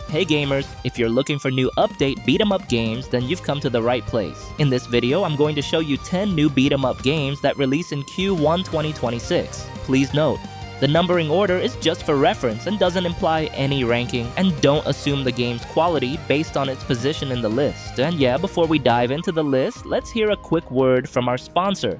Hey gamers, if you're looking for new update beat-em-up games, then you've come to the right place. In this video, I'm going to show you 10 new beat-em-up games that release in Q1 2026. Please note, the numbering order is just for reference and doesn't imply any ranking, and don't assume the game's quality based on its position in the list. And yeah, before we dive into the list, let's hear a quick word from our sponsor.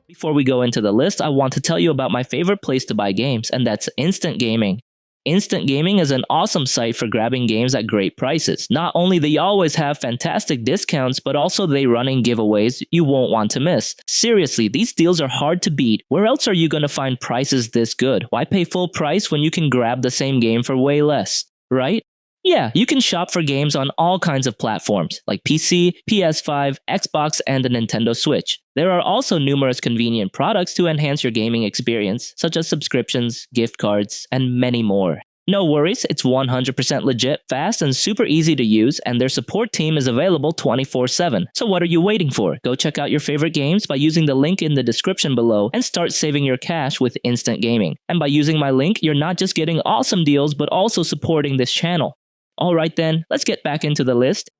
Before we go into the list, I want to tell you about my favorite place to buy games, and that's Instant Gaming. Instant Gaming is an awesome site for grabbing games at great prices. Not only they always have fantastic discounts, but also they running giveaways you won't want to miss. Seriously, these deals are hard to beat. Where else are you going to find prices this good? Why pay full price when you can grab the same game for way less, right? Yeah, you can shop for games on all kinds of platforms, like PC, PS5, Xbox, and a Nintendo Switch. There are also numerous convenient products to enhance your gaming experience, such as subscriptions, gift cards, and many more. No worries, it's 100% legit, fast, and super easy to use, and their support team is available 24/7. So what are you waiting for? Go check out your favorite games by using the link in the description below and start saving your cash with Instant Gaming. And by using my link, you're not just getting awesome deals, but also supporting this channel. Alright then, let's get back into the list.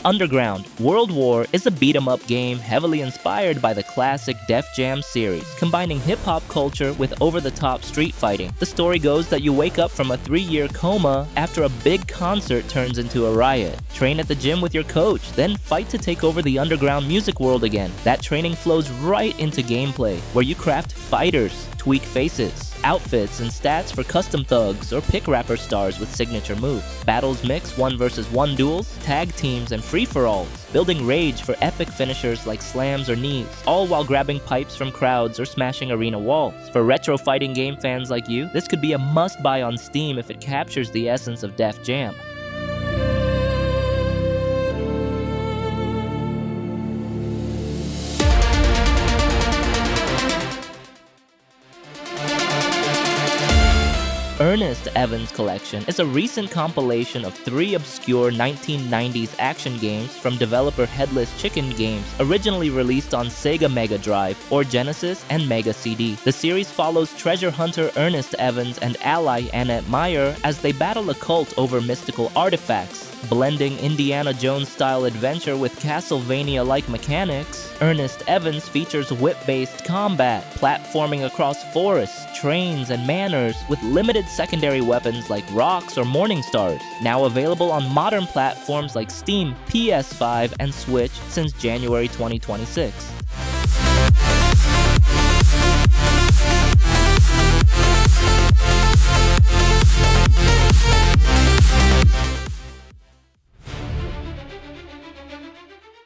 Underground World War is a beat-em-up game heavily inspired by the classic Def Jam series, combining hip-hop culture with over-the-top street fighting. The story goes that you wake up from a 3-year coma after a big concert turns into a riot. Train at the gym with your coach, then fight to take over the underground music world again. That training flows right into gameplay, where you craft fighters, tweak faces, outfits, and stats for custom thugs or pick rapper stars with signature moves. Battles mix 1 vs 1 duels, tag teams, and free-for-alls, building rage for epic finishers like slams or knees, all while grabbing pipes from crowds or smashing arena walls. For retro fighting game fans like you, this could be a must-buy on Steam if it captures the essence of Def Jam. Earnest Evans Collection is a recent compilation of 3 obscure 1990s action games from developer Headless Chicken Games, originally released on Sega Mega Drive or Genesis and Mega CD. The series follows treasure hunter Ernest Evans and ally Annette Meyer as they battle a cult over mystical artifacts. Blending Indiana Jones-style adventure with Castlevania-like mechanics, Ernest Evans features whip-based combat, platforming across forests, trains, and manors with limited secondary weapons like rocks or morning stars. Now available on modern platforms like Steam, PS5, and Switch since January 2026.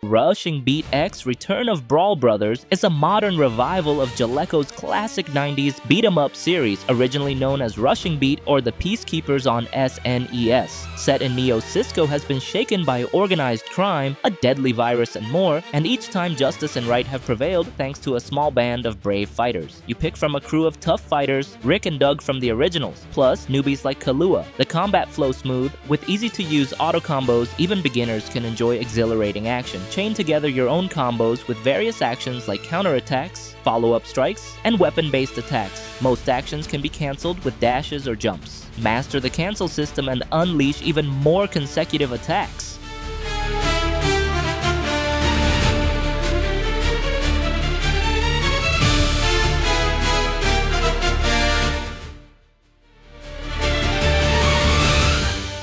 Rushing Beat X Return of Brawl Brothers is a modern revival of Jaleco's classic 90s beat-em-up series, originally known as Rushing Beat or The Peacekeepers on SNES. Set in Neo Cisco has been shaken by organized crime, a deadly virus, and more, and each time justice and right have prevailed thanks to a small band of brave fighters. You pick from a crew of tough fighters, Rick and Doug from the originals, plus newbies like Kahlua. The combat flows smooth, with easy-to-use auto combos. Even beginners can enjoy exhilarating action. Chain together your own combos with various actions like counterattacks, follow-up strikes, and weapon-based attacks. Most actions can be cancelled with dashes or jumps. Master the cancel system and unleash even more consecutive attacks.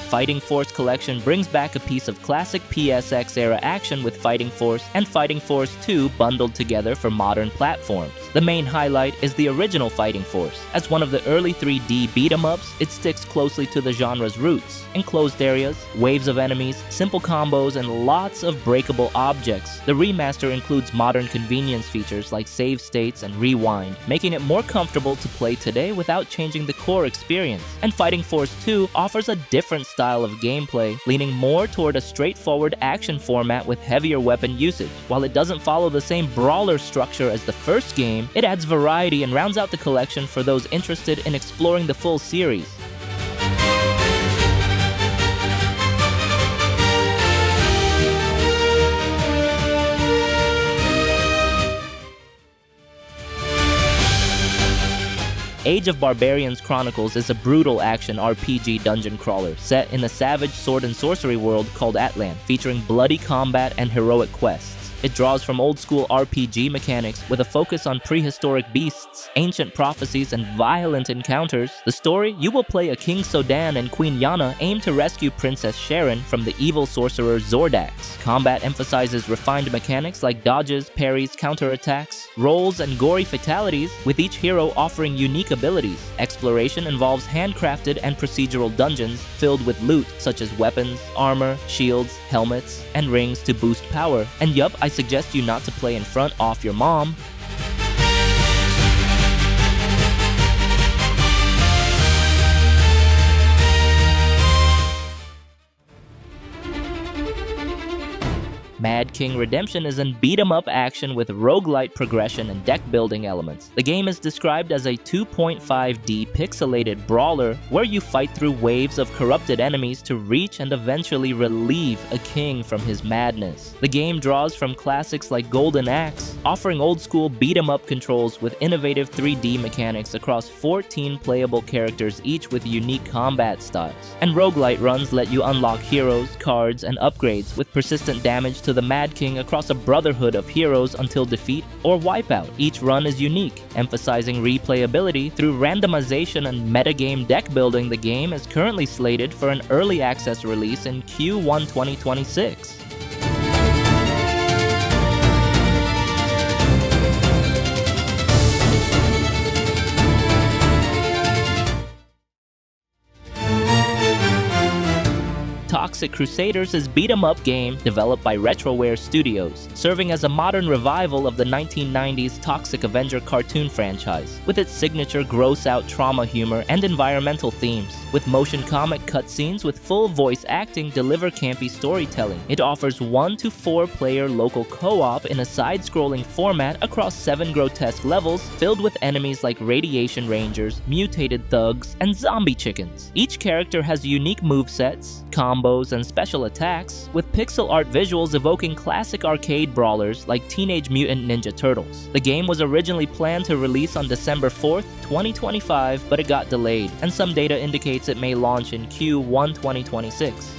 Fighting Force Collection brings back a piece of classic PSX-era action with Fighting Force and Fighting Force 2 bundled together for modern platforms. The main highlight is the original Fighting Force. As one of the early 3D beat-em-ups, it sticks closely to the genre's roots. Enclosed areas, waves of enemies, simple combos, and lots of breakable objects. The remaster includes modern convenience features like save states and rewind, making it more comfortable to play today without changing the core experience. And Fighting Force 2 offers a different style of gameplay, leaning more toward a straightforward action format with heavier weapon usage. While it doesn't follow the same brawler structure as the first game, it adds variety and rounds out the collection for those interested in exploring the full series. Age of Barbarians Chronicles is a brutal action RPG dungeon crawler set in a savage sword and sorcery world called Atlan, featuring bloody combat and heroic quests. It draws from old-school RPG mechanics with a focus on prehistoric beasts, ancient prophecies, and violent encounters. The story: you will play a King Sodan and Queen Yana aim to rescue Princess Sharon from the evil sorcerer Zordax. Combat emphasizes refined mechanics like dodges, parries, counterattacks, rolls, and gory fatalities, with each hero offering unique abilities. Exploration involves handcrafted and procedural dungeons filled with loot such as weapons, armor, shields, helmets, and rings to boost power. And yup, I suggest you not to play in front off your mom. Mad King Redemption is an beat-em-up action with roguelite progression and deck-building elements. The game is described as a 2.5D pixelated brawler where you fight through waves of corrupted enemies to reach and eventually relieve a king from his madness. The game draws from classics like Golden Axe, offering old-school beat-em-up controls with innovative 3D mechanics across 14 playable characters, each with unique combat styles. And roguelite runs let you unlock heroes, cards, and upgrades with persistent damage to the Mad King across a brotherhood of heroes until defeat or wipeout. Each run is unique, emphasizing replayability through randomization and metagame deck building. The game is currently slated for an early access release in Q1 2026. Toxic Crusaders is a beat-em-up game developed by Retroware Studios, serving as a modern revival of the 1990s Toxic Avenger cartoon franchise, with its signature gross-out trauma humor and environmental themes. With motion comic cutscenes with full voice acting deliver campy storytelling. It offers 1 to 4 player local co-op in a side-scrolling format across 7 grotesque levels filled with enemies like radiation rangers, mutated thugs, and zombie chickens. Each character has unique movesets, combos, and special attacks, with pixel art visuals evoking classic arcade brawlers like Teenage Mutant Ninja Turtles. The game was originally planned to release on December 4th, 2025, but it got delayed, and some data indicates it may launch in Q1 2026.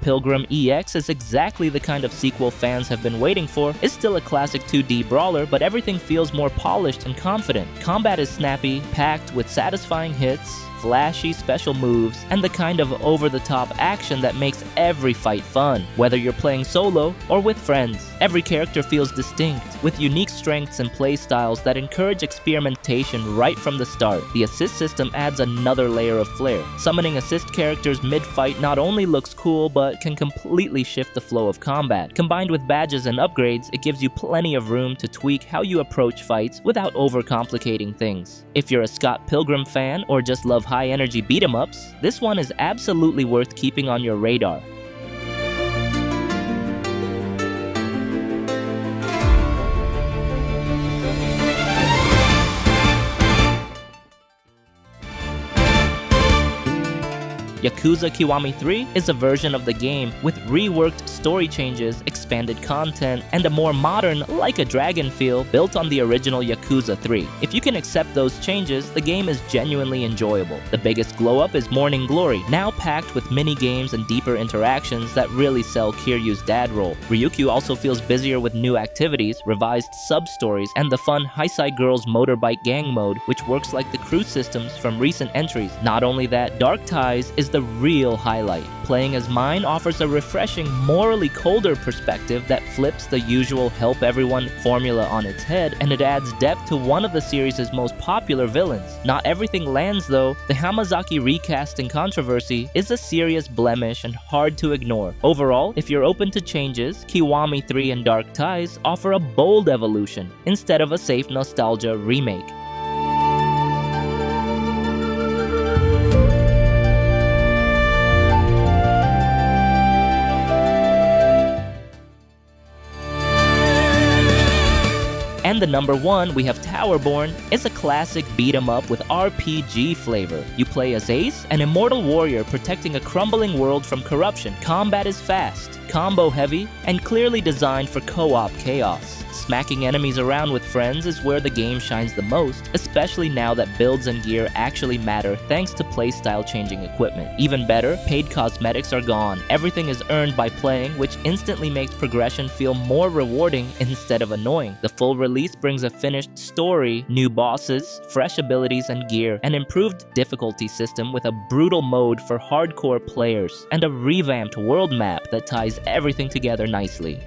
Pilgrim EX is exactly the kind of sequel fans have been waiting for. It's still a classic 2D brawler, but everything feels more polished and confident. Combat is snappy, packed with satisfying hits, flashy special moves, and the kind of over-the-top action that makes every fight fun, whether you're playing solo or with friends. Every character feels distinct, with unique strengths and playstyles that encourage experimentation right from the start. The assist system adds another layer of flair. Summoning assist characters mid-fight not only looks cool, but can completely shift the flow of combat. Combined with badges and upgrades, it gives you plenty of room to tweak how you approach fights without overcomplicating things. If you're a Scott Pilgrim fan or just love high-energy beat-em-ups, this one is absolutely worth keeping on your radar. Yakuza Kiwami 3 is a version of the game with reworked story changes, expanded content, and a more modern, like a dragon feel built on the original Yakuza 3. If you can accept those changes, the game is genuinely enjoyable. The biggest glow-up is Morning Glory, now packed with mini-games and deeper interactions that really sell Kiryu's dad role. Ryukyu also feels busier with new activities, revised sub-stories, and the fun Heisei Girls Motorbike Gang mode, which works like the crew systems from recent entries. Not only that, Dark Ties is the real highlight. Playing as Mine offers a refreshing, morally colder perspective that flips the usual help everyone formula on its head, and it adds depth to one of the series' most popular villains. Not everything lands though. The Hamazaki recasting controversy is a serious blemish and hard to ignore. Overall, if you're open to changes, Kiwami 3 and Dark Ties offer a bold evolution instead of a safe nostalgia remake. And And the number 1, we have Towerborne. It's a classic beat 'em up with RPG flavor. You play as Ace, an immortal warrior protecting a crumbling world from corruption. Combat is fast, combo heavy, and clearly designed for co-op chaos. Smacking enemies around with friends is where the game shines the most, especially now that builds and gear actually matter thanks to playstyle changing equipment. Even better, paid cosmetics are gone. Everything is earned by playing, which instantly makes progression feel more rewarding instead of annoying. The full release brings a finished story, new bosses, fresh abilities and gear, an improved difficulty system with a brutal mode for hardcore players, and a revamped world map that ties everything together nicely.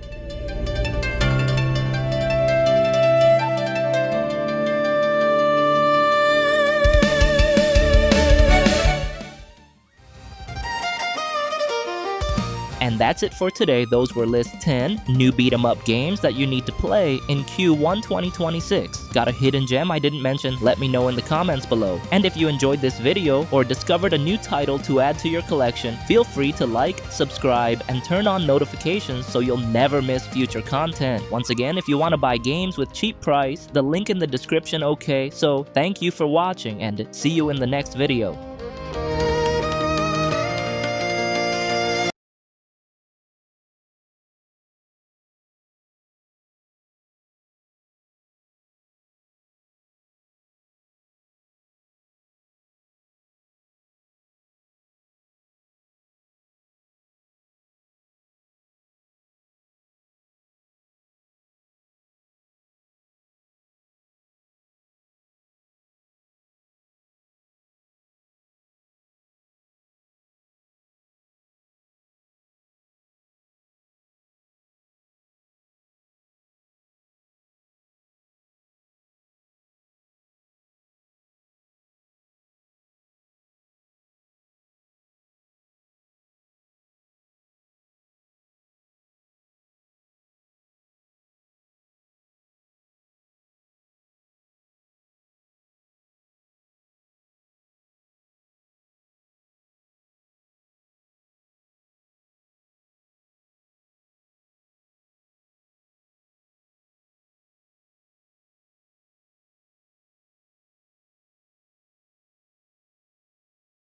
And that's it for today. Those were list 10 new beat 'em up games that you need to play in Q1 2026. Got a hidden gem I didn't mention? Let me know in the comments below. And if you enjoyed this video or discovered a new title to add to your collection, feel free to like, subscribe, and turn on notifications so you'll never miss future content. Once again, if you want to buy games with cheap price, the link in the description, okay? So thank you for watching and see you in the next video.